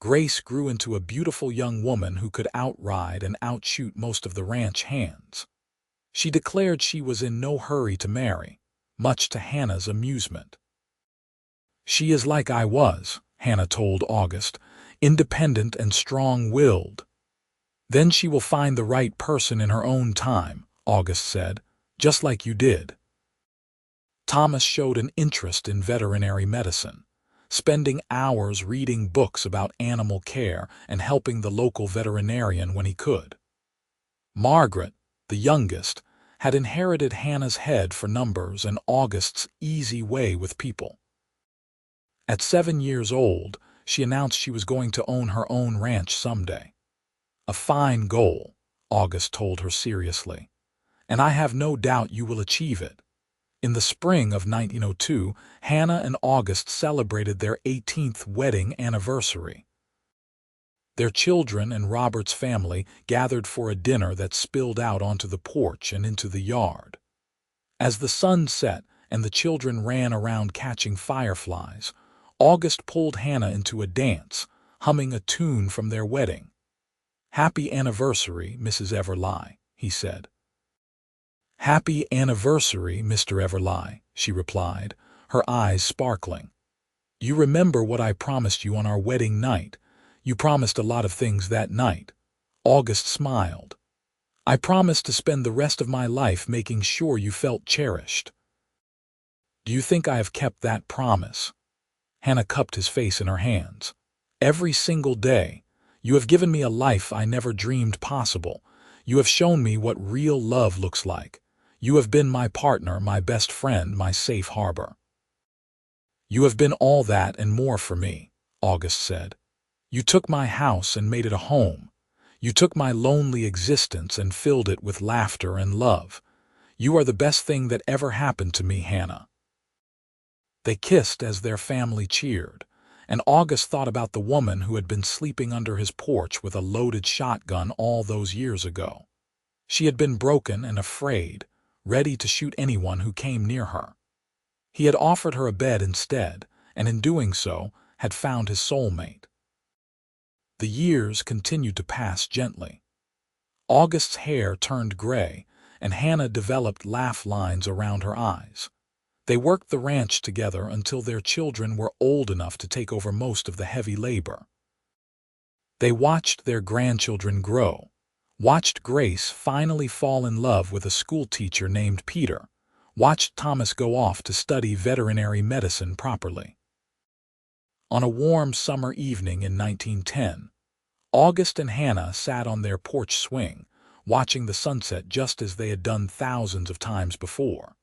Grace grew into a beautiful young woman who could outride and outshoot most of the ranch hands. She declared she was in no hurry to marry, much to Hannah's amusement. "She is like I was," Hannah told August, "independent and strong-willed." "Then she will find the right person in her own time," August said, "just like you did." Thomas showed an interest in veterinary medicine, spending hours reading books about animal care and helping the local veterinarian when he could. Margaret, the youngest, had inherited Hannah's head for numbers and August's easy way with people. At 7 years old, she announced she was going to own her own ranch someday. A fine goal, August told her seriously, and I have no doubt you will achieve it. In the spring of 1902, Hannah and August celebrated their 18th wedding anniversary. Their children and Robert's family gathered for a dinner that spilled out onto the porch and into the yard. As the sun set and the children ran around catching fireflies, August pulled Hannah into a dance, humming a tune from their wedding. "Happy anniversary, Mrs. Everleigh," he said. "Happy anniversary, Mr. Everleigh," she replied, her eyes sparkling. "You remember what I promised you on our wedding night. You promised a lot of things that night." August smiled. "I promised to spend the rest of my life making sure you felt cherished." "Do you think I have kept that promise?" Hannah cupped his face in her hands. "Every single day. You have given me a life I never dreamed possible. You have shown me what real love looks like. You have been my partner, my best friend, my safe harbor." "You have been all that and more for me," August said. "You took my house and made it a home. You took my lonely existence and filled it with laughter and love. You are the best thing that ever happened to me, Hannah." They kissed as their family cheered, and August thought about the woman who had been sleeping under his porch with a loaded shotgun all those years ago. She had been broken and afraid, ready to shoot anyone who came near her. He had offered her a bed instead, and in doing so, had found his soulmate. The years continued to pass gently. August's hair turned gray, and Hannah developed laugh lines around her eyes. They worked the ranch together until their children were old enough to take over most of the heavy labor. They watched their grandchildren grow, watched Grace finally fall in love with a schoolteacher named Peter, watched Thomas go off to study veterinary medicine properly. On a warm summer evening in 1910, August and Hannah sat on their porch swing, watching the sunset just as they had done thousands of times before.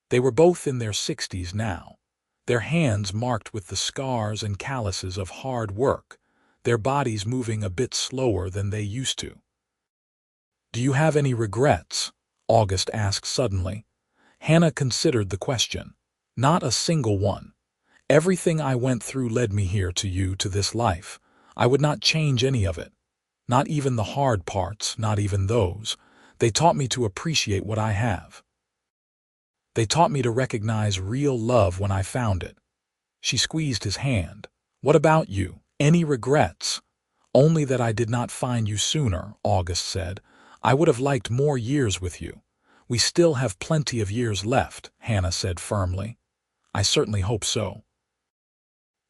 They were both in their 60s now, their hands marked with the scars and calluses of hard work, their bodies moving a bit slower than they used to. "Do you have any regrets?" August asked suddenly. Hannah considered the question. "Not a single one. Everything I went through led me here to this life. I would not change any of it. Not even the hard parts, not even those. They taught me to appreciate what I have. They taught me to recognize real love when I found it." She squeezed his hand. "What about you? Any regrets?" "Only that I did not find you sooner," August said. "I would have liked more years with you." "We still have plenty of years left," Hannah said firmly. "I certainly hope so."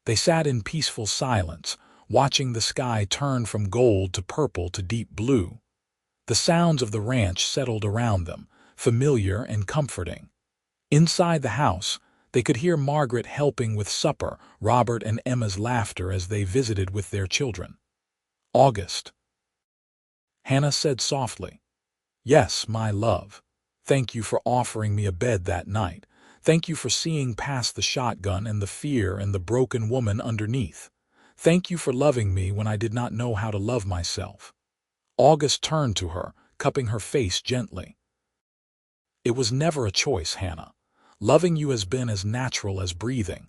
They sat in peaceful silence, watching the sky turn from gold to purple to deep blue. The sounds of the ranch settled around them, familiar and comforting. Inside the house, they could hear Margaret helping with supper, Robert and Emma's laughter as they visited with their children. "August," Hannah said softly. "Yes, my love. Thank you for offering me a bed that night. Thank you for seeing past the shotgun and the fear and the broken woman underneath. Thank you for loving me when I did not know how to love myself." August turned to her, cupping her face gently. "It was never a choice, Hannah. Loving you has been as natural as breathing.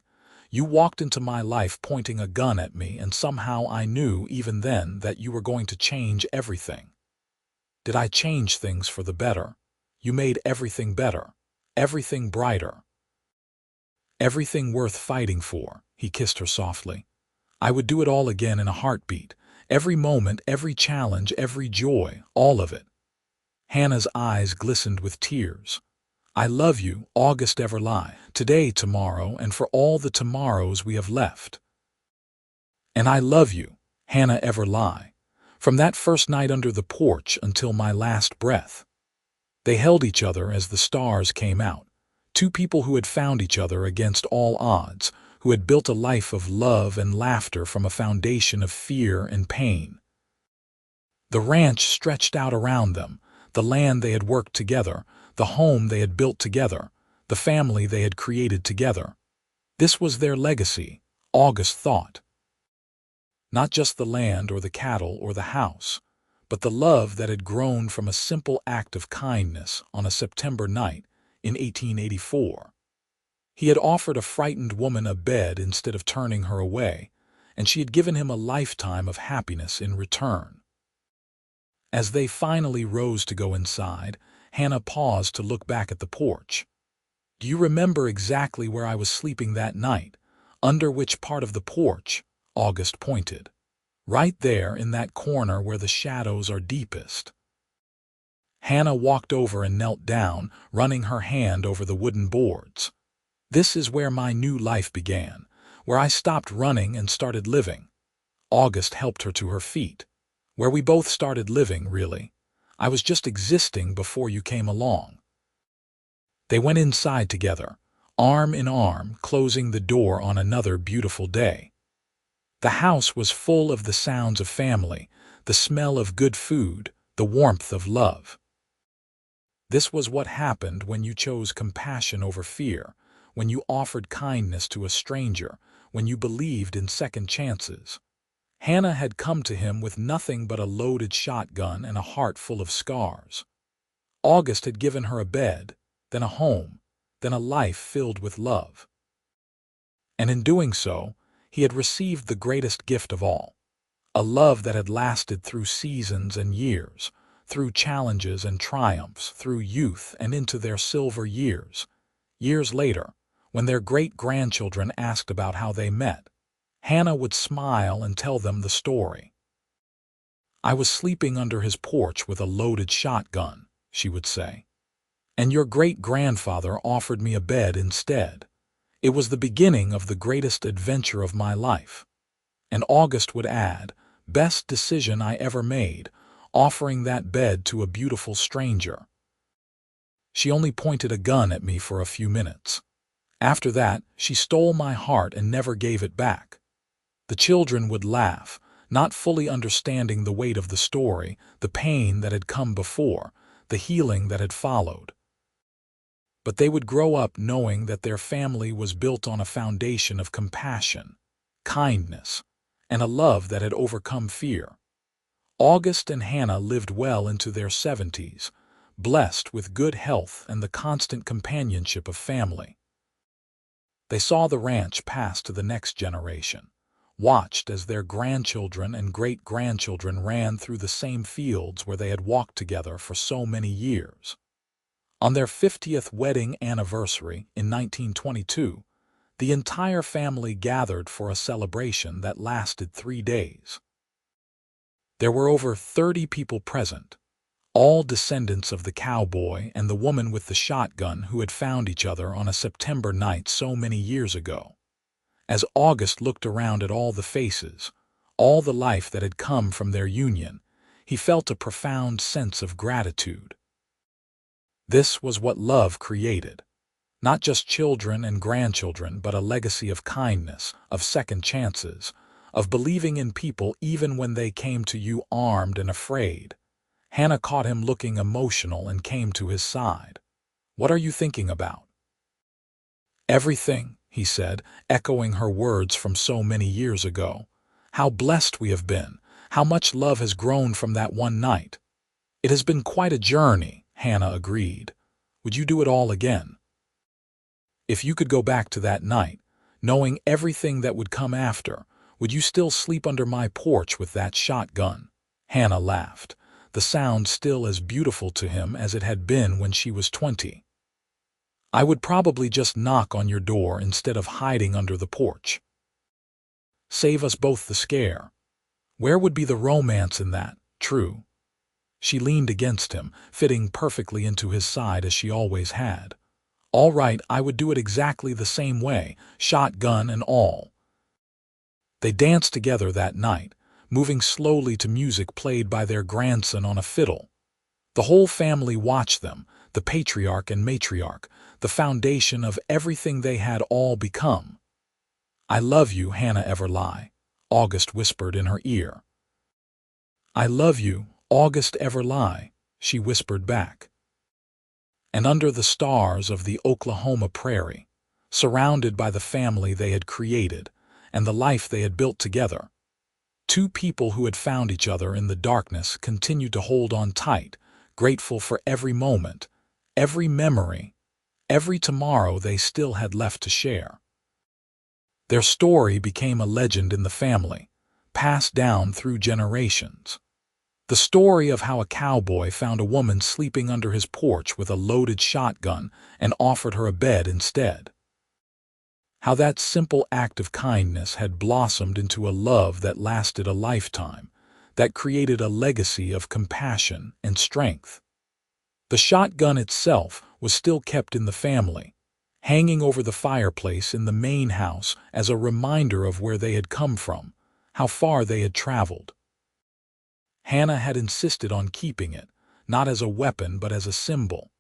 You walked into my life pointing a gun at me, and somehow I knew even then that you were going to change everything. Did I change things for the better? You made everything better, everything brighter. Everything worth fighting for," he kissed her softly. "I would do it all again in a heartbeat. Every moment, every challenge, every joy, all of it." Hannah's eyes glistened with tears. "I love you, August Everleigh, today, tomorrow, and for all the tomorrows we have left." "And I love you, Hannah Everleigh, from that first night under the porch until my last breath." They held each other as the stars came out, two people who had found each other against all odds, who had built a life of love and laughter from a foundation of fear and pain. The ranch stretched out around them, the land they had worked together, the home they had built together, the family they had created together. This was their legacy, August thought. Not just the land or the cattle or the house, but the love that had grown from a simple act of kindness on a September night in 1884. He had offered a frightened woman a bed instead of turning her away, and she had given him a lifetime of happiness in return. As they finally rose to go inside, Hannah paused to look back at the porch. "Do you remember exactly where I was sleeping that night? Under which part of the porch?" August pointed. "Right there in that corner where the shadows are deepest." Hannah walked over and knelt down, running her hand over the wooden boards. "This is where my new life began, where I stopped running and started living." August helped her to her feet. "Where we both started living, really. I was just existing before you came along." They went inside together, arm in arm, closing the door on another beautiful day. The house was full of the sounds of family, the smell of good food, the warmth of love. This was what happened when you chose compassion over fear, when you offered kindness to a stranger, when you believed in second chances. Hannah had come to him with nothing but a loaded shotgun and a heart full of scars. August had given her a bed, then a home, then a life filled with love. And in doing so, he had received the greatest gift of all, a love that had lasted through seasons and years, through challenges and triumphs, through youth and into their silver years. Years later, when their great-grandchildren asked about how they met, Hannah would smile and tell them the story. "I was sleeping under his porch with a loaded shotgun," she would say, "and your great-grandfather offered me a bed instead. It was the beginning of the greatest adventure of my life." And August would add, "Best decision I ever made, offering that bed to a beautiful stranger. She only pointed a gun at me for a few minutes. After that, she stole my heart and never gave it back." The children would laugh, not fully understanding the weight of the story, the pain that had come before, the healing that had followed. But they would grow up knowing that their family was built on a foundation of compassion, kindness, and a love that had overcome fear. August and Hannah lived well into their 70s, blessed with good health and the constant companionship of family. They saw the ranch pass to the next generation, watched as their grandchildren and great-grandchildren ran through the same fields where they had walked together for so many years. On their 50th wedding anniversary in 1922, the entire family gathered for a celebration that lasted 3 days. There were over 30 people present, all descendants of the cowboy and the woman with the shotgun who had found each other on a September night so many years ago. As August looked around at all the faces, all the life that had come from their union, he felt a profound sense of gratitude. This was what love created. Not just children and grandchildren, but a legacy of kindness, of second chances, of believing in people even when they came to you armed and afraid. Hannah caught him looking emotional and came to his side. "What are you thinking about?" "Everything," he said, echoing her words from so many years ago. "How blessed we have been, how much love has grown from that one night." "It has been quite a journey," Hannah agreed. "Would you do it all again? If you could go back to that night, knowing everything that would come after, would you still sleep under my porch with that shotgun?" Hannah laughed, the sound still as beautiful to him as it had been when she was 20. "I would probably just knock on your door instead of hiding under the porch. Save us both the scare. Where would be the romance in that, true?" She leaned against him, fitting perfectly into his side as she always had. "All right, I would do it exactly the same way, shotgun and all." They danced together that night, moving slowly to music played by their grandson on a fiddle. The whole family watched them, the patriarch and matriarch, the foundation of everything they had all become. "I love you, Hannah Everlie," August whispered in her ear. "I love you, August Everlie," she whispered back. And under the stars of the Oklahoma prairie, surrounded by the family they had created and the life they had built together, Two people who had found each other in the darkness continued to hold on tight, grateful for every moment, every memory, every tomorrow they still had left to share. Their story became a legend in the family, passed down through generations. The story of how a cowboy found a woman sleeping under his porch with a loaded shotgun and offered her a bed instead. How that simple act of kindness had blossomed into a love that lasted a lifetime, that created a legacy of compassion and strength. The shotgun itself was still kept in the family, hanging over the fireplace in the main house as a reminder of where they had come from, how far they had traveled. Hannah had insisted on keeping it, not as a weapon but as a symbol.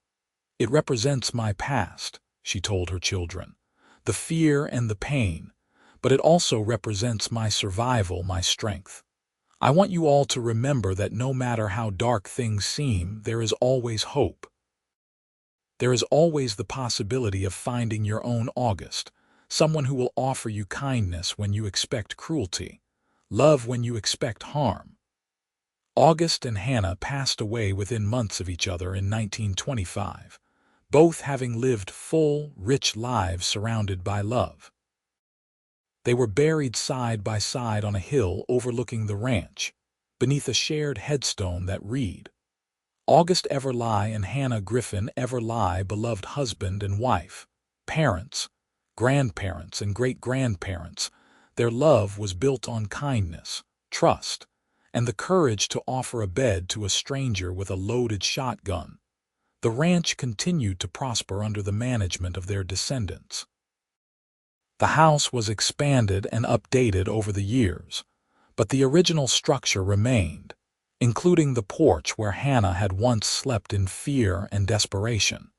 "It represents my past," she told her children, "the fear and the pain, but it also represents my survival, my strength. I want you all to remember that no matter how dark things seem, there is always hope. There is always the possibility of finding your own August, someone who will offer you kindness when you expect cruelty, love when you expect harm." August and Hannah passed away within months of each other in 1925, both having lived full, rich lives surrounded by love. They were buried side by side on a hill overlooking the ranch, beneath a shared headstone that read, "August ever lie and Hannah Griffin ever lie, beloved husband and wife, parents, grandparents and great-grandparents. Their love was built on kindness, trust, and the courage to offer a bed to a stranger with a loaded shotgun." The ranch continued to prosper under the management of their descendants. The house was expanded and updated over the years, but the original structure remained, including the porch where Hannah had once slept in fear and desperation.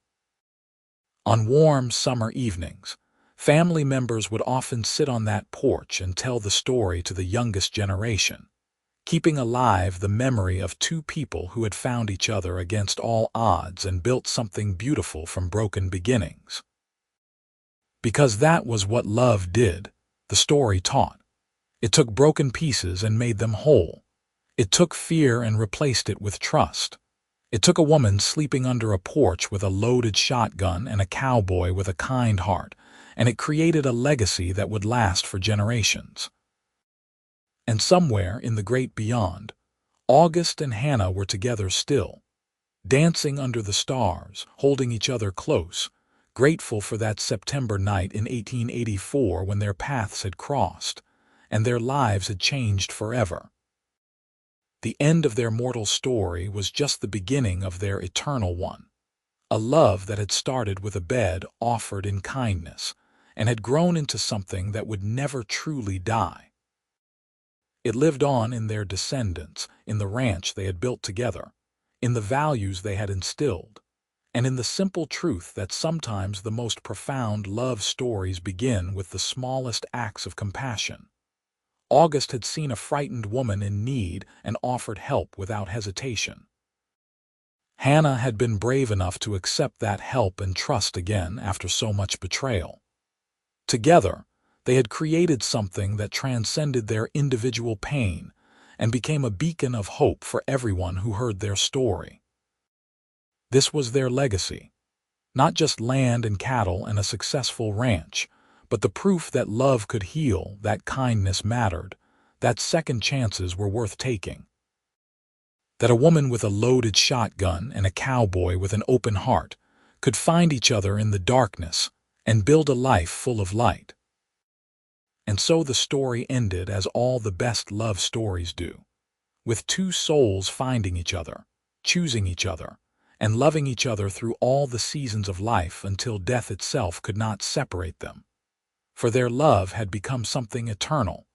On warm summer evenings, family members would often sit on that porch and tell the story to the youngest generation, keeping alive the memory of two people who had found each other against all odds and built something beautiful from broken beginnings. Because that was what love did, the story taught. It took broken pieces and made them whole. It took fear and replaced it with trust. It took a woman sleeping under a porch with a loaded shotgun and a cowboy with a kind heart, and it created a legacy that would last for generations. And somewhere in the great beyond, August and Hannah were together still, dancing under the stars, holding each other close, grateful for that September night in 1884 when their paths had crossed, and their lives had changed forever. The end of their mortal story was just the beginning of their eternal one, a love that had started with a bed offered in kindness, and had grown into something that would never truly die. It lived on in their descendants, in the ranch they had built together, in the values they had instilled, and in the simple truth that sometimes the most profound love stories begin with the smallest acts of compassion. August had seen a frightened woman in need and offered help without hesitation. Hannah had been brave enough to accept that help and trust again after so much betrayal. Together, they had created something that transcended their individual pain and became a beacon of hope for everyone who heard their story. This was their legacy, not just land and cattle and a successful ranch, but the proof that love could heal, that kindness mattered, that second chances were worth taking. That a woman with a loaded shotgun and a cowboy with an open heart could find each other in the darkness and build a life full of light. And so the story ended as all the best love stories do, with two souls finding each other, choosing each other, and loving each other through all the seasons of life until death itself could not separate them. For their love had become something eternal,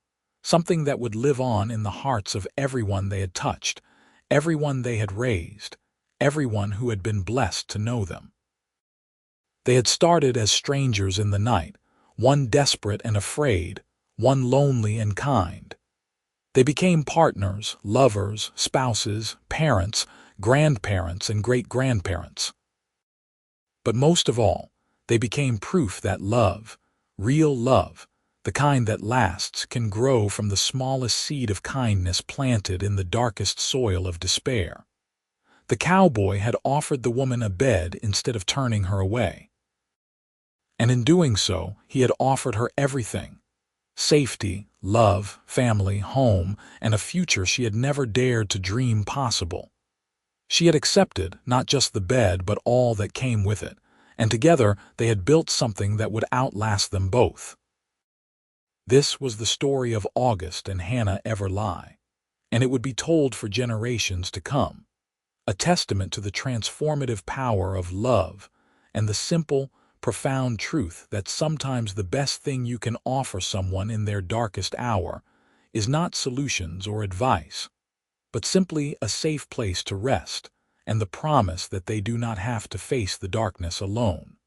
something that would live on in the hearts of everyone they had touched, everyone they had raised, everyone who had been blessed to know them. They had started as strangers in the night, one desperate and afraid, one lonely and kind. They became partners, lovers, spouses, parents, grandparents, and great-grandparents. But most of all, they became proof that love, real love, The kind that lasts can grow from the smallest seed of kindness planted in the darkest soil of despair. The cowboy had offered the woman a bed instead of turning her away. And in doing so, he had offered her everything: safety, love, family, home, and a future she had never dared to dream possible. She had accepted not just the bed but all that came with it, and together they had built something that would outlast them both. This was the story of August and Hannah Everlie, and it would be told for generations to come, a testament to the transformative power of love and the simple, profound truth that sometimes the best thing you can offer someone in their darkest hour is not solutions or advice, but simply a safe place to rest and the promise that they do not have to face the darkness alone.